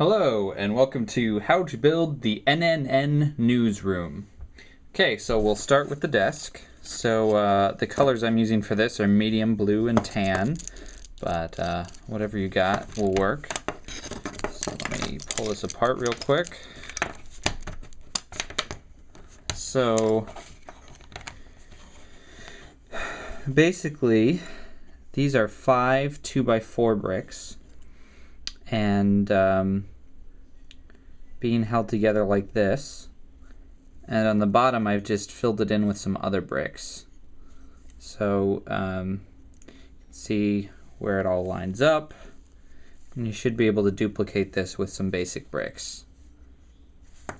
Hello, and welcome to How to Build the NNN Newsroom. Okay, so we'll start with the desk. So the colors I'm using for this are medium blue and tan, but whatever you got will work. So let me pull this apart real quick. So basically, these are 5 2x4 bricks, and being held together like this. And on the bottom, I've just filled it in with some other bricks. So see where it all lines up, and you should be able to duplicate this with some basic bricks.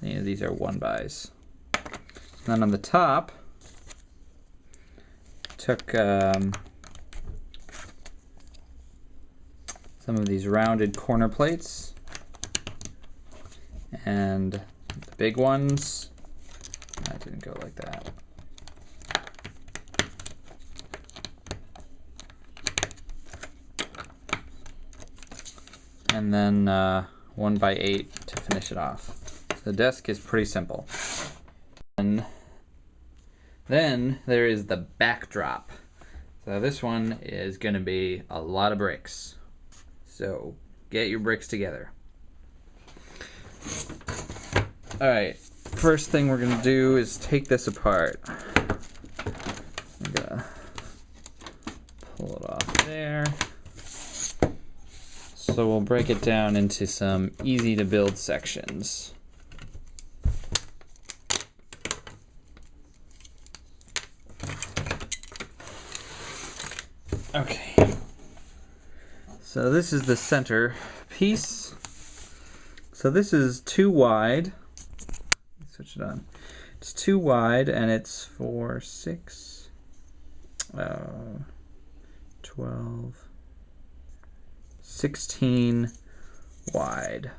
These are 1x's. And then on the top, took some of these rounded corner plates and the big ones. That didn't go like that. And then 1x8 to finish it off. So the desk is pretty simple. And then there is the backdrop. So this one is going to be a lot of bricks. So get your bricks together. Alright, first thing we're going to do is take this apart. I'm going to pull it off there. So we'll break it down into some easy to build sections. Okay. So this is the center piece. So this is 2 wide. Switch it on. It's 2 wide, and it's 4, 6, 12, 16 wide.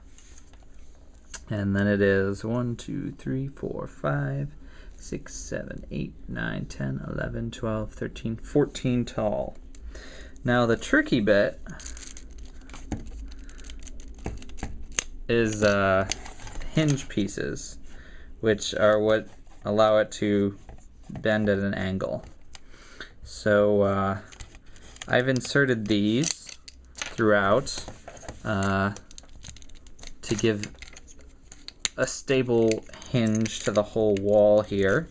And then it is 1, 2, 3, 4, 5, 6, 7, 8, 9, 10, 11, 12, 13, 14 tall. Now the tricky bit is hinge pieces, which are what allow it to bend at an angle. So I've inserted these throughout to give a stable hinge to the whole wall here.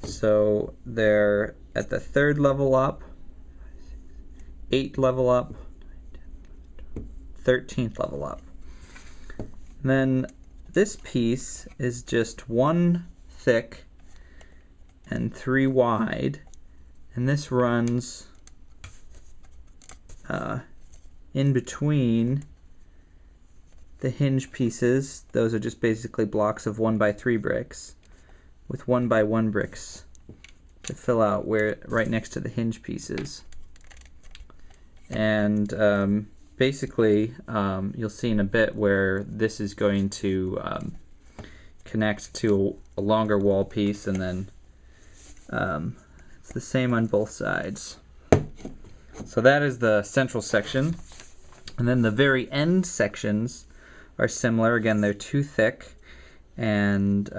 So they're at the 3rd level up, 8th level up, 13th level up. And then this piece is just 1 thick and 3 wide, and this runs in between the hinge pieces. Those are just basically blocks of 1x3 bricks with 1x1 bricks to fill out where right next to the hinge pieces. And basically, you'll see in a bit where this is going to connect to a longer wall piece, and then it's the same on both sides. So that is the central section. And then the very end sections are similar. Again, they're 2 thick and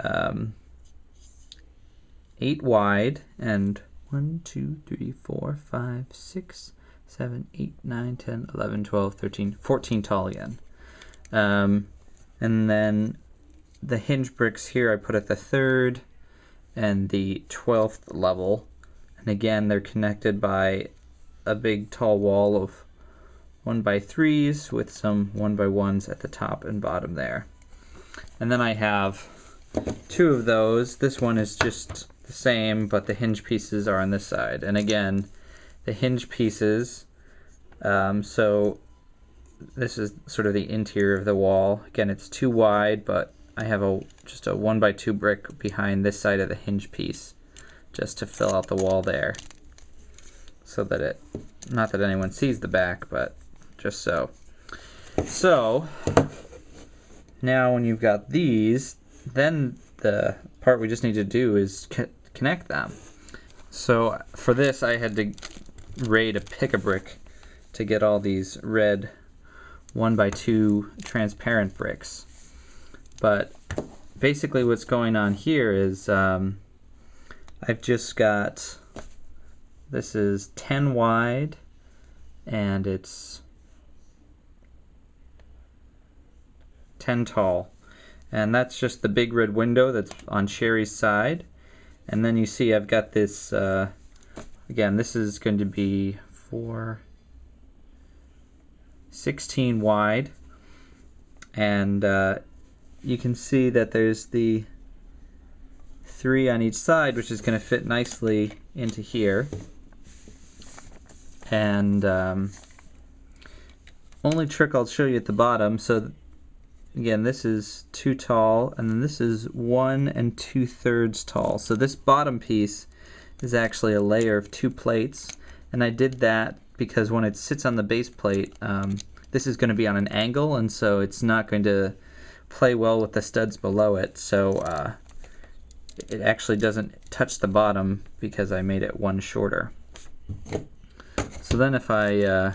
8 wide, and 1, 2, 3, 4, 5, 6, 7, 8, 9, 10, 11, 12, 13, 14 tall again. And then the hinge bricks here I put at the 3rd and the 12th level. And again, they're connected by a big tall wall of 1x3s with some 1x1s at the top and bottom there. And then I have 2 of those. This one is just the same, but the hinge pieces are on this side. And again, the hinge pieces, so this is sort of the interior of the wall. Again, it's 2 wide, but I have just a 1x2 brick behind this side of the hinge piece just to fill out the wall there, so that not that anyone sees the back, but just so. So now when you've got these, then the part we just need to do is connect them. So for this, I had to raid a pick-a-brick to get all these red 1x2 transparent bricks. But basically what's going on here is I've just got, this is 10 wide and it's 10 tall. And that's just the big red window that's on Sherry's side. And then you see I've got this, again, this is going to be 16 wide. And you can see that there's the 3 on each side, which is going to fit nicely into here. And only trick I'll show you at the bottom. So again, this is 2 tall, and then this is 1 2/3 tall. So this bottom piece is actually a layer of 2 plates, and I did that because when it sits on the base plate, this is going to be on an angle, and so it's not going to play well with the studs below it. So it actually doesn't touch the bottom because I made it 1 shorter. So then if I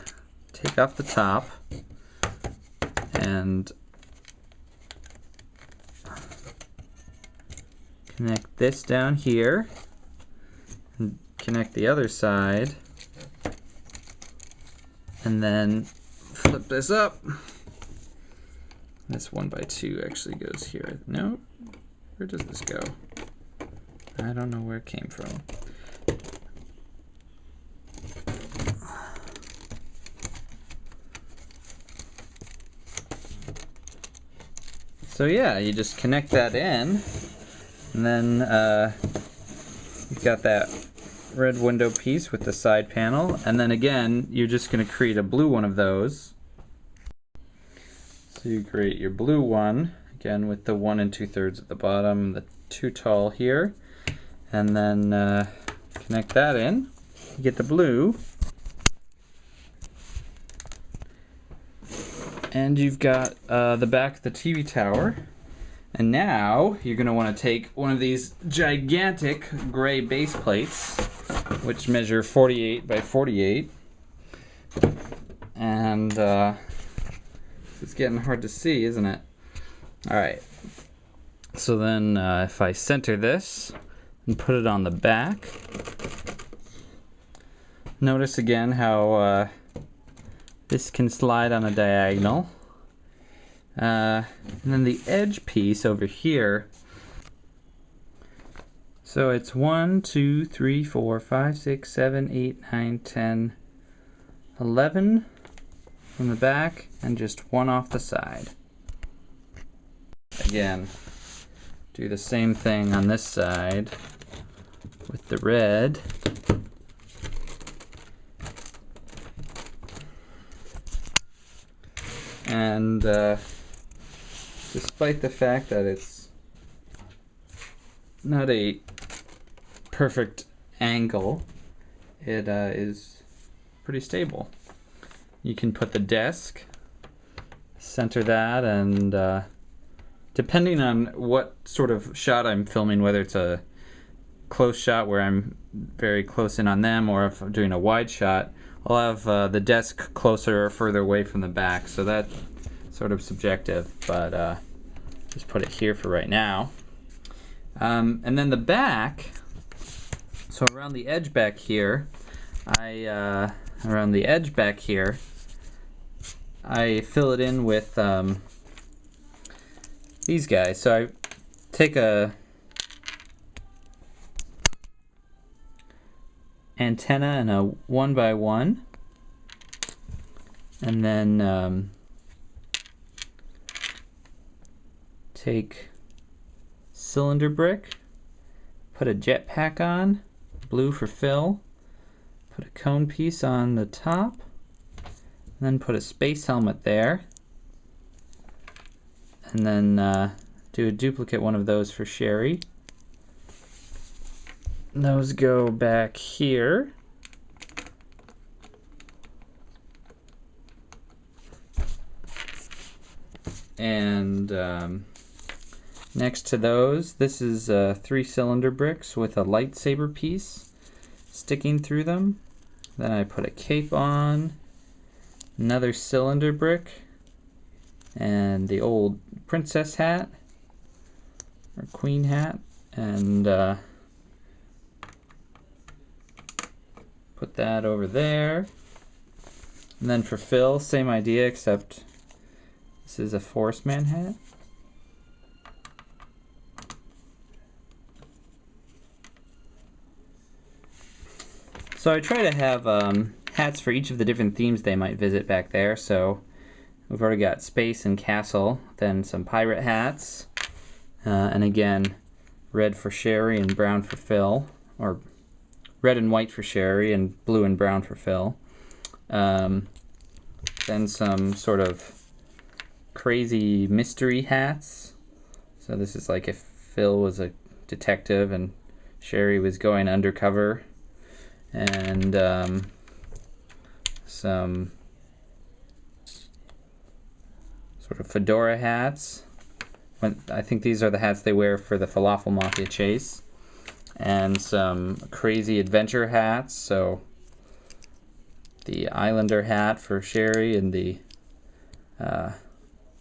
take off the top and connect this down here and connect the other side and then flip this up. This 1x2 actually goes here. No, where does this go? I don't know where it came from. So yeah, you just connect that in, and then you've got that red window piece with the side panel, and then again you're just going to create a blue one of those. So you create your blue one again with the 1 2/3 at the bottom, the 2 tall here, and then connect that in. You get the blue, and you've got the back of the TV tower. And now you're going to want to take one of these gigantic gray base plates, which measure 48 by 48, and it's getting hard to see, isn't it? Alright, so then if I center this and put it on the back, notice again how this can slide on a diagonal. And then the edge piece over here, so it's 1 2 3 4 5 6 7 8 9 10 11 from the back and just 1 off the side. Again, do the same thing on this side with the red. And despite the fact that it's not a perfect angle, it is pretty stable. You can put the desk, center that, and depending on what sort of shot I'm filming, whether it's a close shot where I'm very close in on them, or if I'm doing a wide shot, I'll have the desk closer or further away from the back, so that's sort of subjective, but just put it here for right now. And then the back, so around the edge back here, I fill it in with these guys. So I take a antenna and a 1x1, and then take cylinder brick, put a jetpack on, blue for fill, put a cone piece on the top, and then put a space helmet there, and then do a duplicate one of those for Sherry. Those go back here. And next to those, this is 3 cylinder bricks with a lightsaber piece sticking through them. Then I put a cape on, another cylinder brick, and the old princess hat, or queen hat, and put that over there. And then for Phil, same idea, except this is a Forest Man hat. So I try to have hats for each of the different themes they might visit back there. So we've already got space and castle, then some pirate hats, and again, red for Sherry and brown for Phil, or red and white for Sherry and blue and brown for Phil. Then some sort of crazy mystery hats. So this is like if Phil was a detective and Sherry was going undercover. And some sort of fedora hats. I think these are the hats they wear for the Falafel Mafia chase. And some crazy adventure hats. So the Islander hat for Sherry and the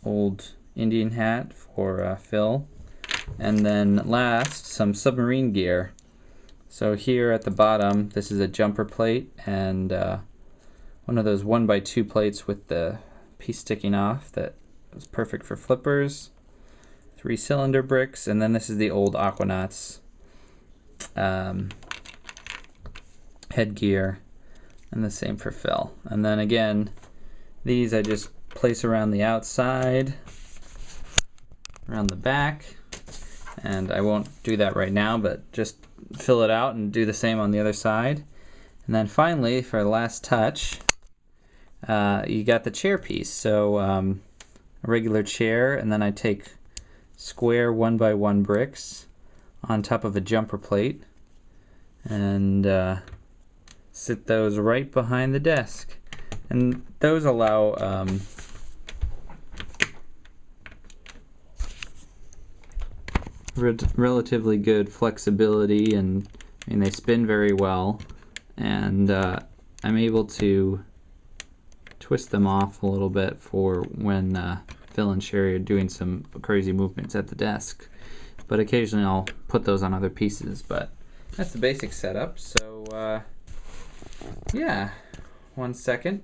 old Indian hat for Phil. And then last, some submarine gear. So here at the bottom, this is a jumper plate and one of those 1x2 plates with the piece sticking off that was perfect for flippers. 3 cylinder bricks, and then this is the old Aquanauts headgear, and the same for Phil. And then again, these I just place around the outside, around the back, and I won't do that right now, but just fill it out and do the same on the other side. And then finally, for the last touch, you got the chair piece. So a regular chair, and then I take square 1x1 bricks on top of a jumper plate and sit those right behind the desk. And those allow relatively good flexibility, and I mean they spin very well, and I'm able to twist them off a little bit for when Phil and Sherry are doing some crazy movements at the desk. But occasionally I'll put those on other pieces, but that's the basic setup. So yeah, 1 second.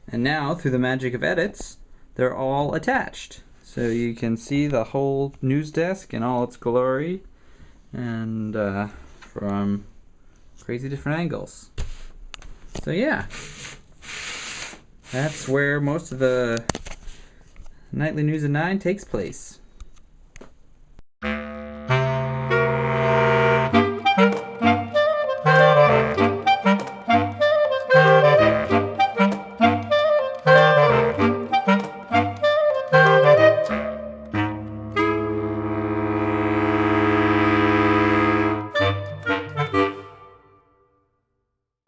And now, through the magic of edits, they're all attached. So you can see the whole news desk in all its glory, and from crazy different angles. So yeah, that's where most of the Nightly News at 9 takes place.